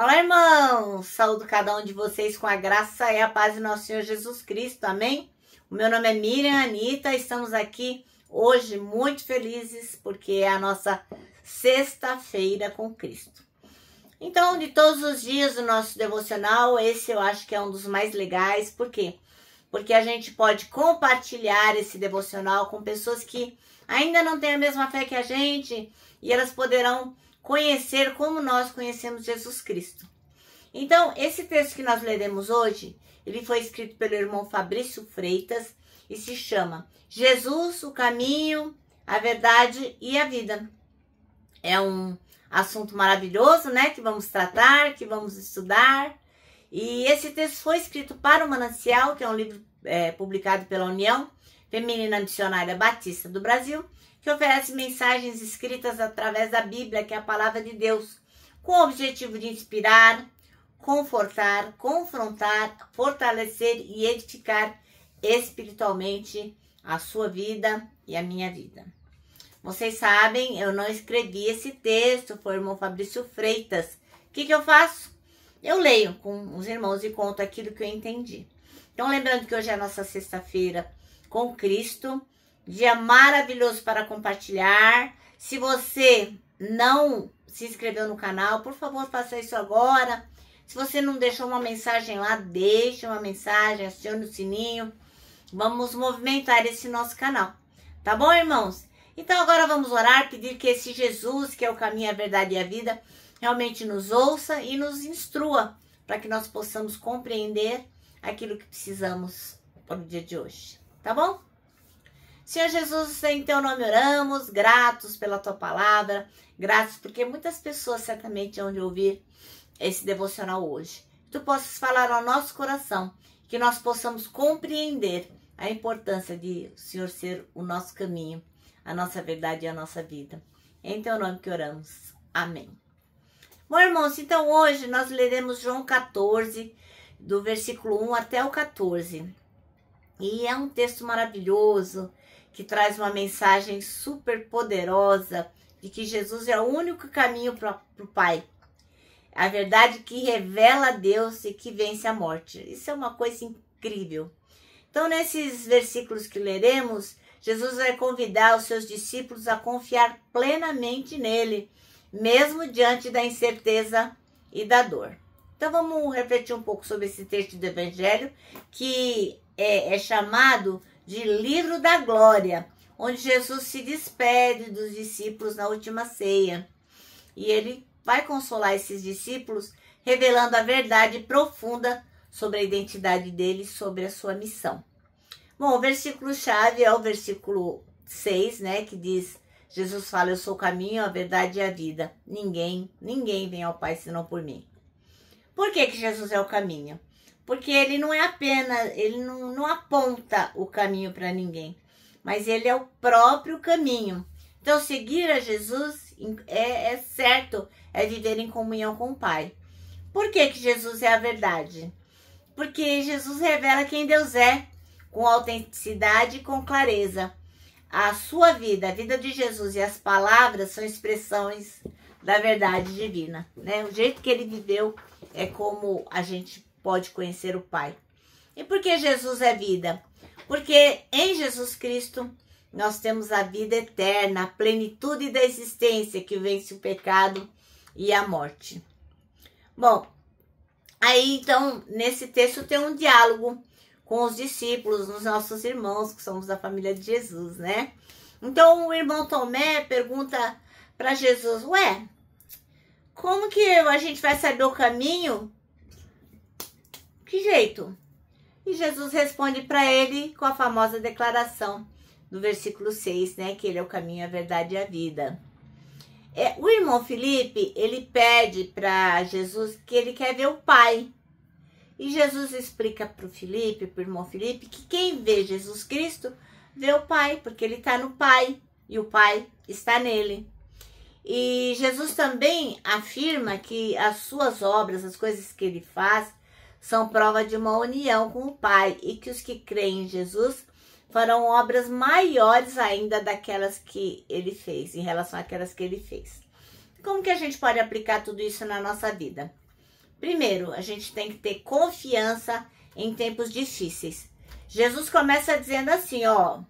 Olá, irmãos! Saúdo cada um de vocês com a graça e a paz do nosso Senhor Jesus Cristo, amém? O meu nome é Miriam Anita, estamos aqui hoje muito felizes porque é a nossa sexta-feira com Cristo. Então, de todos os dias do nosso devocional, esse eu acho que é um dos mais legais, por quê? Porque a gente pode compartilhar esse devocional com pessoas que ainda não têm a mesma fé que a gente e elas poderão conhecer como nós conhecemos Jesus Cristo. Então, esse texto que nós leremos hoje, ele foi escrito pelo irmão Fabrício Freitas e se chama Jesus, o caminho, a verdade e a vida. É um assunto maravilhoso, né, que vamos tratar, que vamos estudar. E esse texto foi escrito para o Manancial, que é um livro publicado pela União Feminina Missionária Batista do Brasil, que oferece mensagens escritas através da Bíblia, que é a palavra de Deus, com o objetivo de inspirar, confortar, confrontar, fortalecer e edificar espiritualmente a sua vida e a minha vida. Vocês sabem, eu não escrevi esse texto, foi o irmão Fabrício Freitas. O que eu faço? Eu leio com os irmãos e conto aquilo que eu entendi. Então, lembrando que hoje é a nossa sexta-feira com Cristo, dia maravilhoso para compartilhar. Se você não se inscreveu no canal, por favor, faça isso agora. Se você não deixou uma mensagem lá, deixe uma mensagem, acione o sininho. Vamos movimentar esse nosso canal. Tá bom, irmãos? Então, agora vamos orar, pedir que esse Jesus, que é o caminho, a verdade e a vida, realmente nos ouça e nos instrua para que nós possamos compreender aquilo que precisamos para o dia de hoje. Tá bom? Senhor Jesus, em teu nome oramos, gratos pela tua palavra, gratos porque muitas pessoas certamente vão ouvir esse devocional hoje. Que tu possas falar ao nosso coração, que nós possamos compreender a importância de o Senhor ser o nosso caminho, a nossa verdade e a nossa vida. Em teu nome que oramos. Amém. Bom, irmãos, então hoje nós leremos João 14, do versículo 1 até o 14. E é um texto maravilhoso, que traz uma mensagem super poderosa de que Jesus é o único caminho para o Pai. A verdade que revela a Deus e que vence a morte. Isso é uma coisa incrível. Então, nesses versículos que leremos, Jesus vai convidar os seus discípulos a confiar plenamente nele, mesmo diante da incerteza e da dor. Então, vamos refletir um pouco sobre esse texto do Evangelho, que é chamado de Livro da Glória, onde Jesus se despede dos discípulos na última ceia. E ele vai consolar esses discípulos, revelando a verdade profunda sobre a identidade deles, sobre a sua missão. Bom, o versículo-chave é o versículo 6, né, que diz, Jesus fala, eu sou o caminho, a verdade e a vida. Ninguém vem ao Pai senão por mim. Por que Jesus é o caminho? Porque ele não é apenas, ele não aponta o caminho para ninguém, mas ele é o próprio caminho. Então, seguir a Jesus é certo, é viver em comunhão com o Pai. Por que Jesus é a verdade? Porque Jesus revela quem Deus é, com autenticidade e com clareza. A sua vida, a vida de Jesus e as palavras são expressões da verdade divina, né? O jeito que ele viveu é como a gente pode conhecer o Pai. E por que Jesus é vida? Porque em Jesus Cristo nós temos a vida eterna, a plenitude da existência que vence o pecado e a morte. Bom, aí então nesse texto tem um diálogo com os discípulos, os nossos irmãos, que somos da família de Jesus, né? Então o irmão Tomé pergunta para Jesus, ué, como que a gente vai saber o caminho? Que jeito? E Jesus responde para ele com a famosa declaração do versículo 6, né? Que ele é o caminho, a verdade e a vida. O irmão Felipe, ele pede para Jesus que ele quer ver o Pai. E Jesus explica para o Felipe, para o irmão Felipe, que quem vê Jesus Cristo vê o Pai, porque ele está no Pai e o Pai está nele. E Jesus também afirma que as suas obras, as coisas que ele faz, são prova de uma união com o Pai e que os que creem em Jesus farão obras maiores ainda daquelas que ele fez, em relação àquelas que ele fez. Como que a gente pode aplicar tudo isso na nossa vida? Primeiro, a gente tem que ter confiança em tempos difíceis. Jesus começa dizendo assim, ó,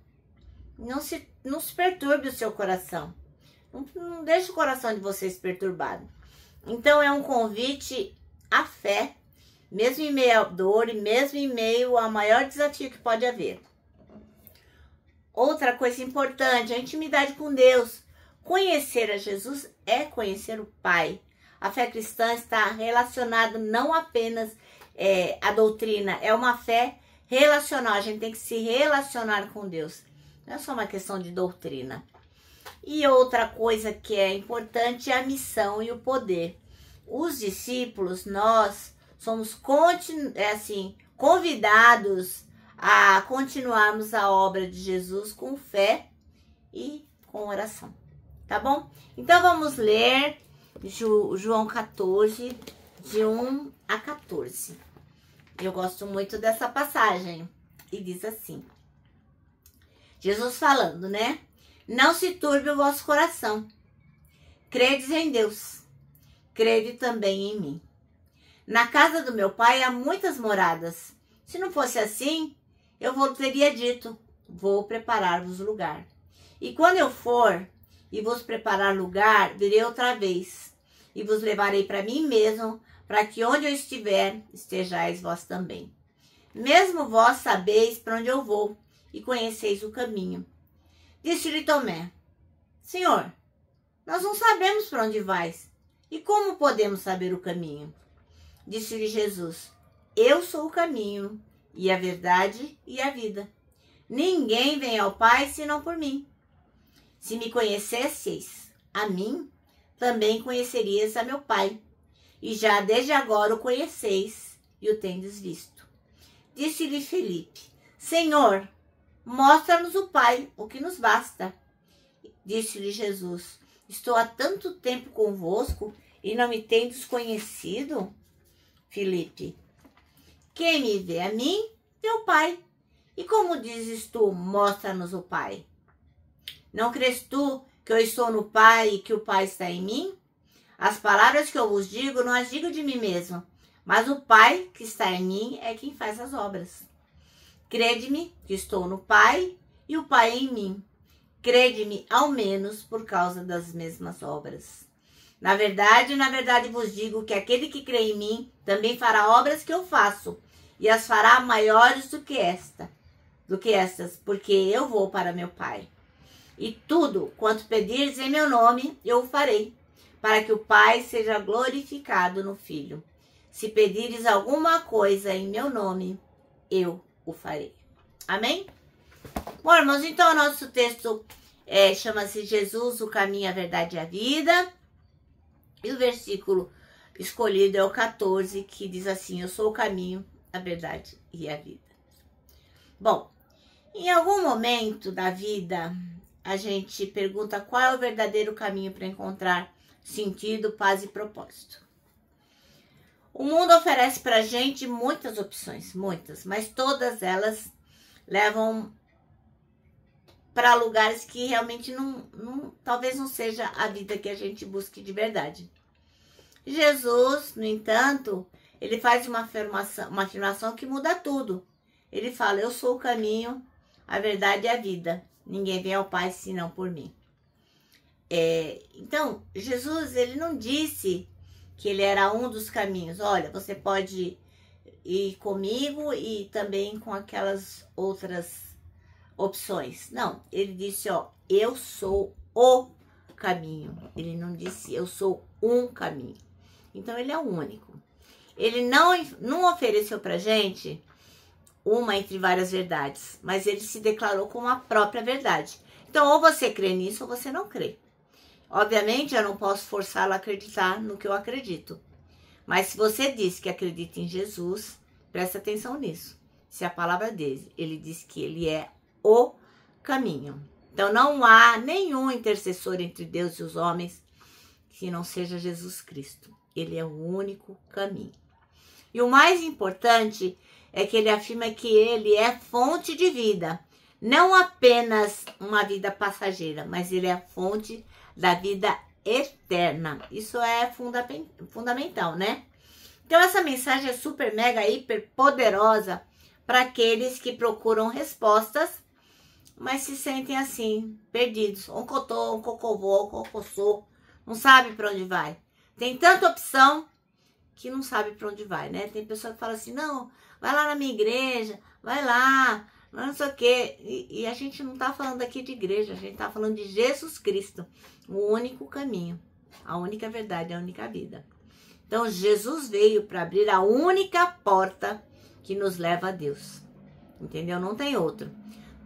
não se perturbe o seu coração. Não deixe o coração de vocês perturbado. Então é um convite à fé, mesmo em meio à dor e mesmo em meio ao maior desafio que pode haver. Outra coisa importante, a intimidade com Deus. Conhecer a Jesus é conhecer o Pai. A fé cristã está relacionada não apenas à doutrina, é uma fé relacional. A gente tem que se relacionar com Deus. Não é só uma questão de doutrina. E outra coisa que é importante é a missão e o poder. Os discípulos, nós somos convidados a continuarmos a obra de Jesus com fé e com oração. Tá bom? Então vamos ler João 14, de 1 a 14. Eu gosto muito dessa passagem. E diz assim. Jesus falando, né? Não se turbe o vosso coração. Credes em Deus. Crede também em mim. Na casa do meu pai há muitas moradas. Se não fosse assim, eu vos teria dito, vou preparar-vos lugar. E quando eu for e vos preparar lugar, virei outra vez, e vos levarei para mim mesmo, para que onde eu estiver, estejais vós também. Mesmo vós sabeis para onde eu vou, e conheceis o caminho. Disse-lhe Tomé, Senhor, nós não sabemos para onde vais, e como podemos saber o caminho? Disse-lhe Jesus, eu sou o caminho, e a verdade e a vida. Ninguém vem ao Pai senão por mim. Se me conhecesseis a mim, também conhecerias a meu Pai. E já desde agora o conheceis e o tendes visto. Disse-lhe Felipe, Senhor, mostra-nos o Pai, o que nos basta. Disse-lhe Jesus, estou há tanto tempo convosco e não me tendes conhecido? Felipe, quem me vê a mim, vê o Pai. E como dizes tu, mostra-nos o Pai? Não crês tu que eu estou no Pai e que o Pai está em mim? As palavras que eu vos digo, não as digo de mim mesmo, mas o Pai que está em mim é quem faz as obras. Crede-me que estou no Pai e o Pai em mim. Crede-me ao menos por causa das mesmas obras. Na verdade vos digo que aquele que crê em mim também fará obras que eu faço, e as fará maiores do que estas, porque eu vou para meu Pai. E tudo quanto pedires em meu nome, eu o farei, para que o Pai seja glorificado no Filho. Se pedires alguma coisa em meu nome, eu o farei. Amém? Bom, irmãos, então o nosso texto chama-se Jesus, o caminho, a verdade e a vida. E o versículo escolhido é o 14, que diz assim, eu sou o caminho, a verdade e a vida. Bom, em algum momento da vida, a gente pergunta qual é o verdadeiro caminho para encontrar sentido, paz e propósito. O mundo oferece para a gente muitas opções, muitas, mas todas elas levam para lugares que realmente talvez não seja a vida que a gente busque de verdade. Jesus, no entanto, ele faz uma afirmação que muda tudo. Ele fala, eu sou o caminho, a verdade e a vida. Ninguém vem ao Pai senão por mim. Então, Jesus, ele não disse que ele era um dos caminhos. Olha, você pode ir comigo e também com aquelas outras opções. Não, ele disse, ó, eu sou o caminho. Ele não disse, eu sou um caminho. Então, ele é o único. Ele não ofereceu pra gente uma entre várias verdades, mas ele se declarou como a própria verdade. Então, ou você crê nisso ou você não crê. Obviamente, eu não posso forçá-lo a acreditar no que eu acredito. Mas se você diz que acredita em Jesus, presta atenção nisso. Se a palavra dele, ele diz que ele é o caminho. Então, não há nenhum intercessor entre Deus e os homens que não seja Jesus Cristo. Ele é o único caminho. E o mais importante é que ele afirma que ele é fonte de vida. Não apenas uma vida passageira, mas ele é a fonte da vida eterna. Isso é fundamental, né? Então essa mensagem é super, mega, hiper poderosa para aqueles que procuram respostas, mas se sentem assim, perdidos. Um cotô, um cocovô, um cocossô, não sabe para onde vai. Tem tanta opção que não sabe para onde vai, né? Tem pessoa que fala assim, não, vai lá na minha igreja, vai lá, não sei o quê. E a gente não tá falando aqui de igreja, a gente tá falando de Jesus Cristo, o único caminho, a única verdade, a única vida. Então, Jesus veio para abrir a única porta que nos leva a Deus. Entendeu? Não tem outro.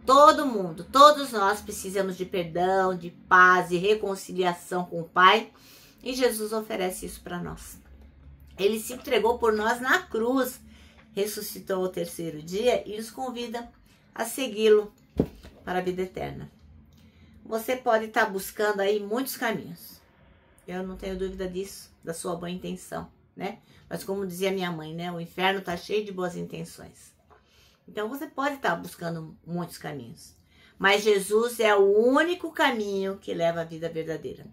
Todo mundo, todos nós precisamos de perdão, de paz e reconciliação com o Pai. E Jesus oferece isso para nós. Ele se entregou por nós na cruz, ressuscitou ao terceiro dia e nos convida a segui-lo para a vida eterna. Você pode estar buscando aí muitos caminhos. Eu não tenho dúvida disso, da sua boa intenção, né? Mas como dizia minha mãe, né? O inferno está cheio de boas intenções. Então você pode estar buscando muitos caminhos. Mas Jesus é o único caminho que leva à vida verdadeira.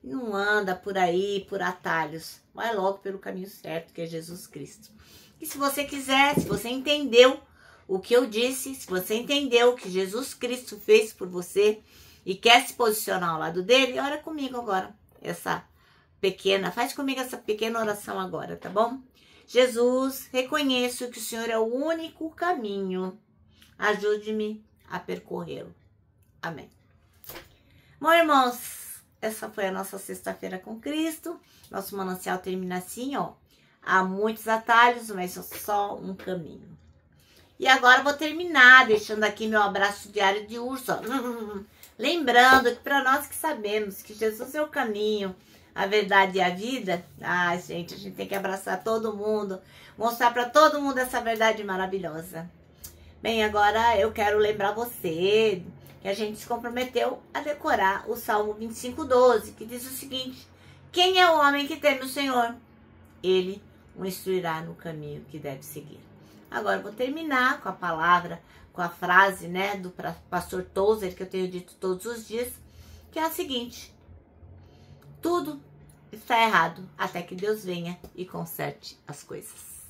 Não anda por aí, por atalhos. Vai logo pelo caminho certo, que é Jesus Cristo. E se você quiser, se você entendeu o que eu disse, se você entendeu o que Jesus Cristo fez por você e quer se posicionar ao lado dele, ora comigo agora. Faz comigo essa pequena oração agora, tá bom? Jesus, reconheço que o Senhor é o único caminho. Ajude-me a percorrê-lo. Amém. Bom, irmãos, essa foi a nossa sexta-feira com Cristo. Nosso manancial termina assim, ó. Há muitos atalhos, mas só um caminho. E agora eu vou terminar deixando aqui meu abraço diário de urso, ó. Lembrando que para nós que sabemos que Jesus é o caminho, a verdade e a vida, gente, a gente tem que abraçar todo mundo, mostrar para todo mundo essa verdade maravilhosa. Bem, agora eu quero lembrar você que a gente se comprometeu a decorar o Salmo 25:12, que diz o seguinte: quem é o homem que teme o Senhor? Ele o instruirá no caminho que deve seguir. Agora eu vou terminar com a palavra, com a frase, né, do pastor Tozer, que eu tenho dito todos os dias, que é a seguinte: tudo está errado até que Deus venha e conserte as coisas.